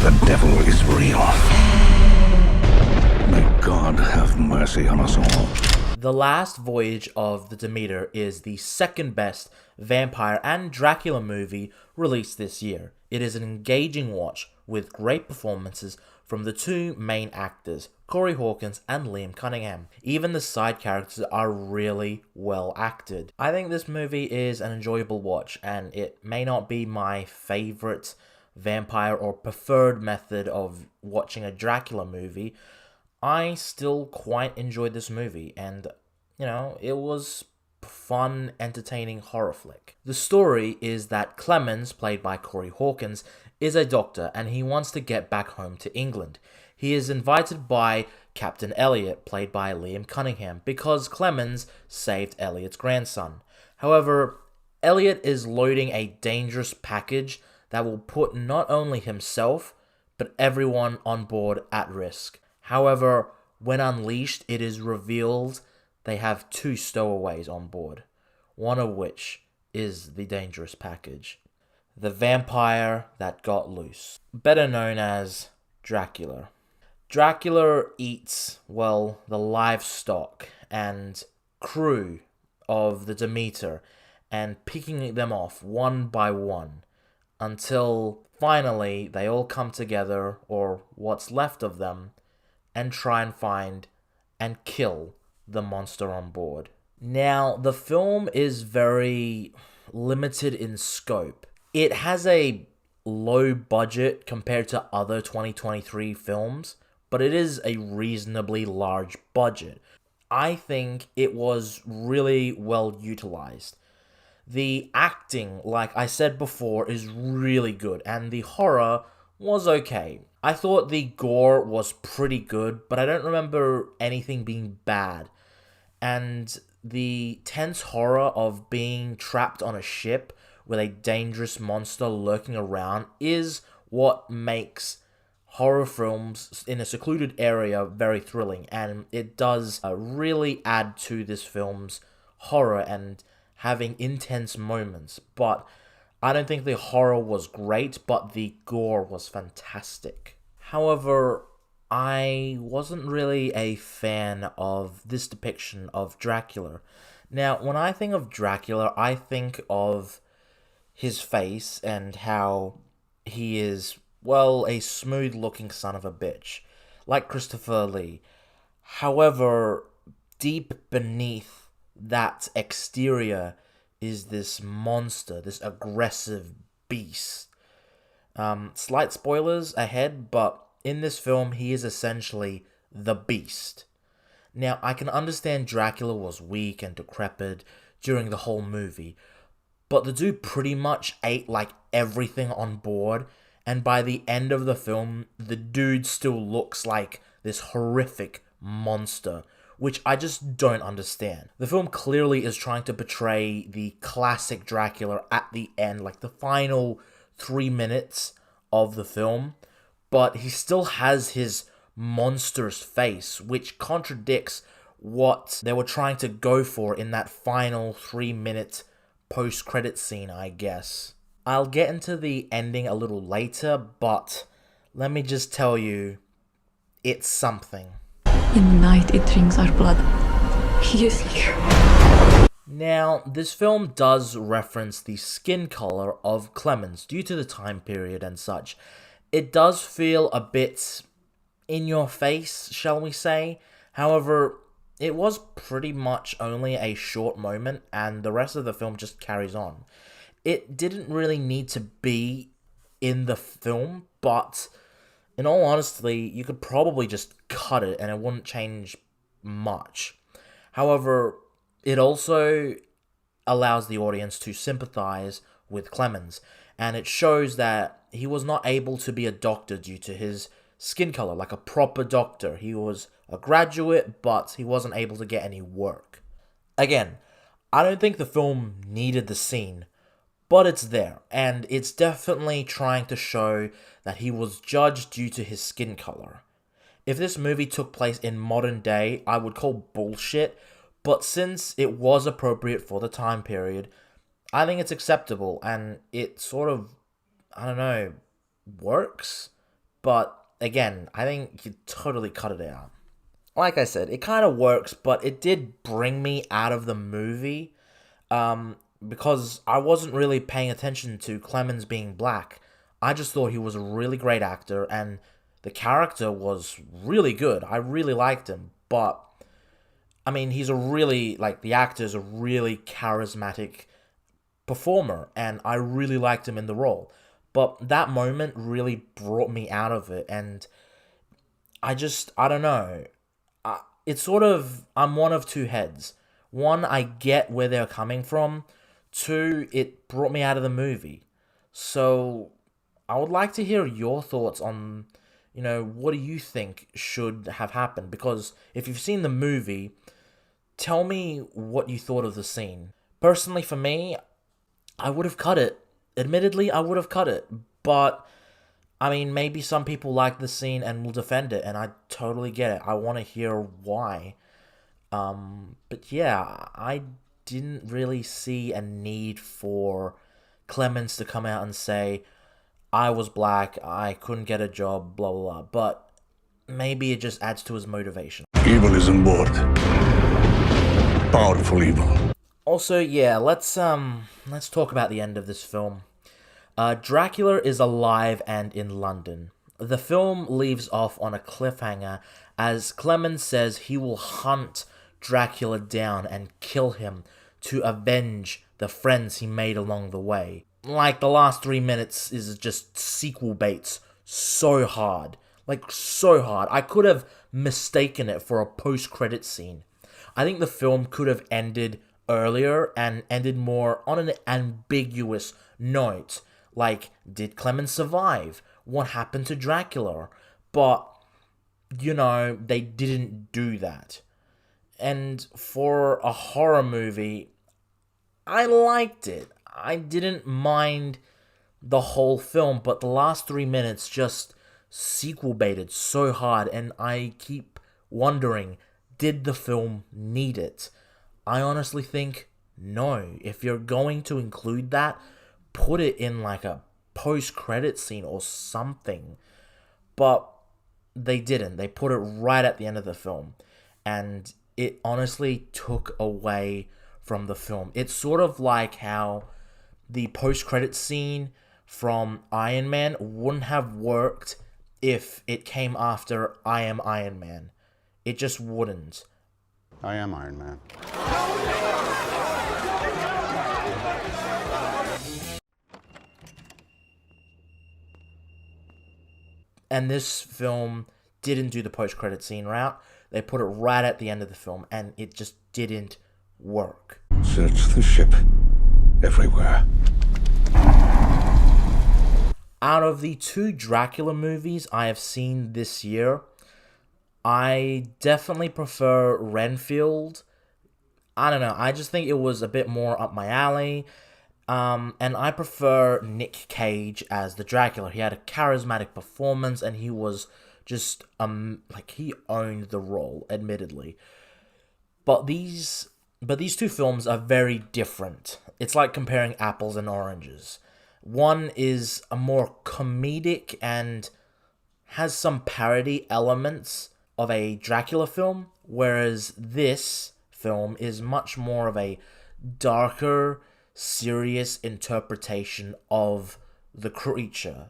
The devil is real. May God have mercy on us all. The Last Voyage of the Demeter is the second best vampire and Dracula movie released this year. It is an engaging watch with great performances from the two main actors, Corey Hawkins and Liam Cunningham. Even the side characters are really well acted. I think this movie is an enjoyable watch, and it may not be my favorite vampire or preferred method of watching a Dracula movie. I still quite enjoyed this movie, and, it was fun, entertaining horror flick. The story is that Clemens, played by Corey Hawkins, is a doctor, and he wants to get back home to England. He is invited by Captain Elliot, played by Liam Cunningham, because Clemens saved Elliot's grandson. However, Elliot is loading a dangerous package that will put not only himself, but everyone on board at risk. However, when unleashed, it is revealed they have two stowaways on board, one of which is the dangerous package. The vampire that got loose, better known as Dracula. Dracula eats, the livestock and crew of the Demeter and picking them off one by one until finally they all come together, or what's left of them, and try and find and kill the monster on board. Now, the film is very limited in scope. It has a low budget compared to other 2023 films, but it is a reasonably large budget. I think it was really well utilized. The acting, like I said before, is really good, and the horror was okay. I thought the gore was pretty good, but I don't remember anything being bad. And the tense horror of being trapped on a ship with a dangerous monster lurking around is what makes horror films in a secluded area very thrilling, and it does really add to this film's horror and having intense moments. But I don't think the horror was great, but the gore was fantastic. However, I wasn't really a fan of this depiction of Dracula. Now, when I think of Dracula, I think of his face and how he is, a smooth-looking son of a bitch, like Christopher Lee. However, deep beneath that exterior is this monster, this aggressive beast. Slight spoilers ahead, but in this film, he is essentially the Beast. Now, I can understand Dracula was weak and decrepit during the whole movie, but the dude pretty much ate like everything on board, and by the end of the film, the dude still looks like this horrific monster, which I just don't understand. The film clearly is trying to portray the classic Dracula at the end, like the final 3 minutes of the film, but he still has his monstrous face, which contradicts what they were trying to go for in that final 3-minute post-credit scene, I guess. I'll get into the ending a little later, but let me just tell you, it's something. In the night, it drinks our blood. He is here. Now, this film does reference the skin color of Clemens due to the time period and such. It does feel a bit in your face, shall we say. However, it was pretty much only a short moment, and the rest of the film just carries on. It didn't really need to be in the film, but in all honesty, you could probably just cut it and it wouldn't change much. However, it also allows the audience to sympathize with Clemens, and it shows that he was not able to be a doctor due to his skin color, like a proper doctor. He was a graduate, but he wasn't able to get any work. Again, I don't think the film needed the scene, but it's there, and it's definitely trying to show that he was judged due to his skin color. If this movie took place in modern day, I would call bullshit, but since it was appropriate for the time period, I think it's acceptable, and it sort of, works, But again, I think you totally cut it out. Like I said, it kind of works, but it did bring me out of the movie because I wasn't really paying attention to Clemens being black. I just thought he was a really great actor, and the character was really good. I really liked him, but I mean, he's a really, like, the actor is a really charismatic performer, and I really liked him in the role. But that moment really brought me out of it, and I don't know. It's sort of, I'm one of two heads. One, I get where they're coming from. Two, it brought me out of the movie. So, I would like to hear your thoughts on, what do you think should have happened? Because if you've seen the movie, tell me what you thought of the scene. Personally, for me, I would have cut it. Admittedly, I would have cut it. But, I mean, maybe some people like the scene and will defend it, and I totally get it. I want to hear why. But yeah, I didn't really see a need for Clemens to come out and say, I was black, I couldn't get a job, blah, blah, blah. But maybe it just adds to his motivation. Evil is on board. Powerful evil. Also, yeah, let's talk about the end of this film. Dracula is alive and in London. The film leaves off on a cliffhanger as Clemens says he will hunt Dracula down and kill him to avenge the friends he made along the way. Like, the last 3 minutes is just sequel baits so hard. Like, so hard. I could have mistaken it for a post-credit scene. I think the film could have ended earlier and ended more on an ambiguous note. Like, did Clemens survive? What happened to Dracula? But, they didn't do that. And for a horror movie, I liked it. I didn't mind the whole film, but the last 3 minutes just sequel baited so hard, and I keep wondering, did the film need it? I honestly think no. If you're going to include that, put it in like a post-credit scene or something. But they didn't. They put it right at the end of the film. And it honestly took away from the film. It's sort of like how the post-credit scene from Iron Man wouldn't have worked if it came after I Am Iron Man. It just wouldn't. I am Iron Man. And this film didn't do the post-credit scene route. They put it right at the end of the film, and it just didn't work. Search the ship. Everywhere. Out of the 2 Dracula movies I have seen this year, I definitely prefer Renfield. I don't know, I just think it was a bit more up my alley. And I prefer Nick Cage as the Dracula. He had a charismatic performance, and he was just, he owned the role, admittedly. But these 2 films are very different. It's like comparing apples and oranges. One is a more comedic and has some parody elements of a Dracula film, whereas this film is much more of a darker, serious interpretation of the creature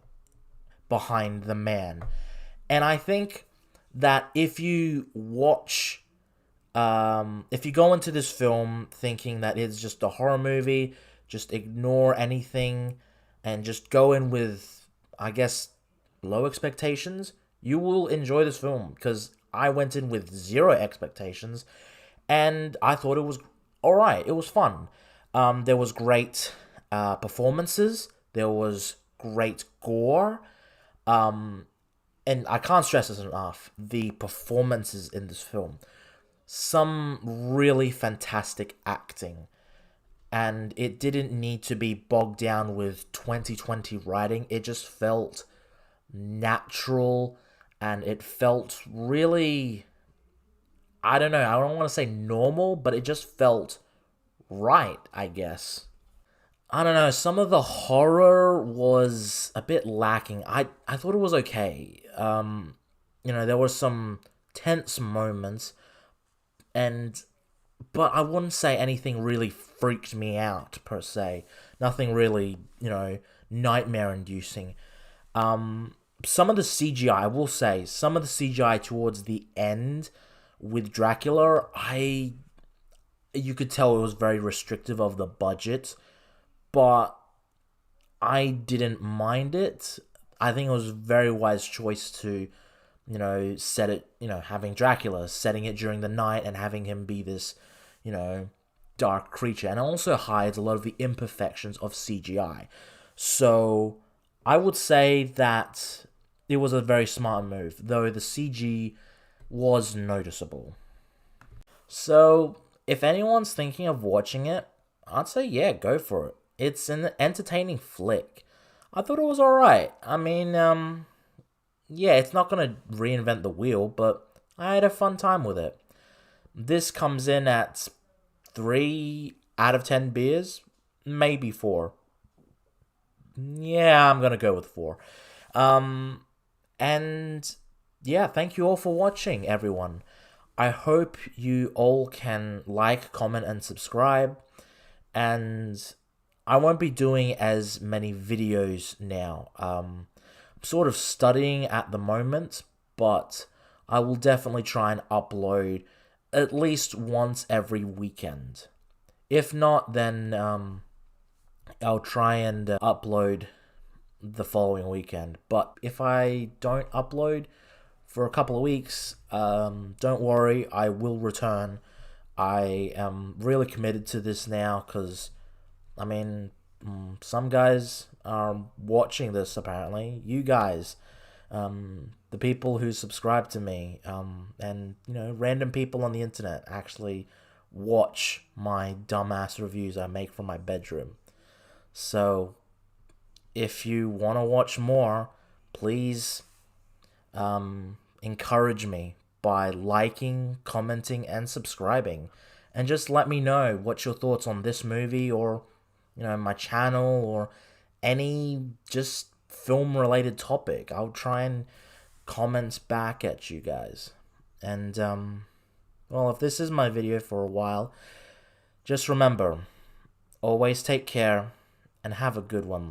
behind the man. And I think that if you watch, if you go into this film thinking that it's just a horror movie, just ignore anything and just go in with, I guess, low expectations, you will enjoy this film, because I went in with 0 expectations and I thought it was alright. It was fun. There was great performances. There was great gore. And I can't stress this enough. The performances in this film. Some really fantastic acting. And it didn't need to be bogged down with 2020 writing. It just felt natural. And it felt really, I don't know, I don't want to say normal, but it just felt right, I guess. I don't know, some of the horror was a bit lacking. I thought it was okay. There were some tense moments, and but I wouldn't say anything really freaked me out per se. Nothing really, nightmare inducing. Some of the CGI, I will say, some of the CGI towards the end with Dracula, you could tell it was very restrictive of the budget, but I didn't mind it. I think it was a very wise choice to, set it, having Dracula, setting it during the night and having him be this, dark creature. And it also hides a lot of the imperfections of CGI. So I would say that it was a very smart move, though the CG was noticeable. So if anyone's thinking of watching it, I'd say yeah, go for it. It's an entertaining flick. I thought it was alright. I mean, yeah, it's not gonna reinvent the wheel, but I had a fun time with it. This comes in at 3 out of 10 beers, maybe 4. Yeah, I'm gonna go with 4. And yeah, thank you all for watching, everyone. I hope you all can like, comment, and subscribe. And I won't be doing as many videos now. I'm sort of studying at the moment, but I will definitely try and upload at least once every weekend. If not, then I'll try and upload the following weekend. But if I don't upload for a couple of weeks, don't worry, I will return. I am really committed to this now because, I mean, some guys are watching this apparently. You guys, the people who subscribe to me, and, random people on the internet actually watch my dumbass reviews I make from my bedroom. So, if you want to watch more, please encourage me by liking, commenting, and subscribing. And just let me know what's your thoughts on this movie, or, my channel, or any just film-related topic. I'll try and comment back at you guys. And, well, if this is my video for a while, just remember, always take care, and have a good one.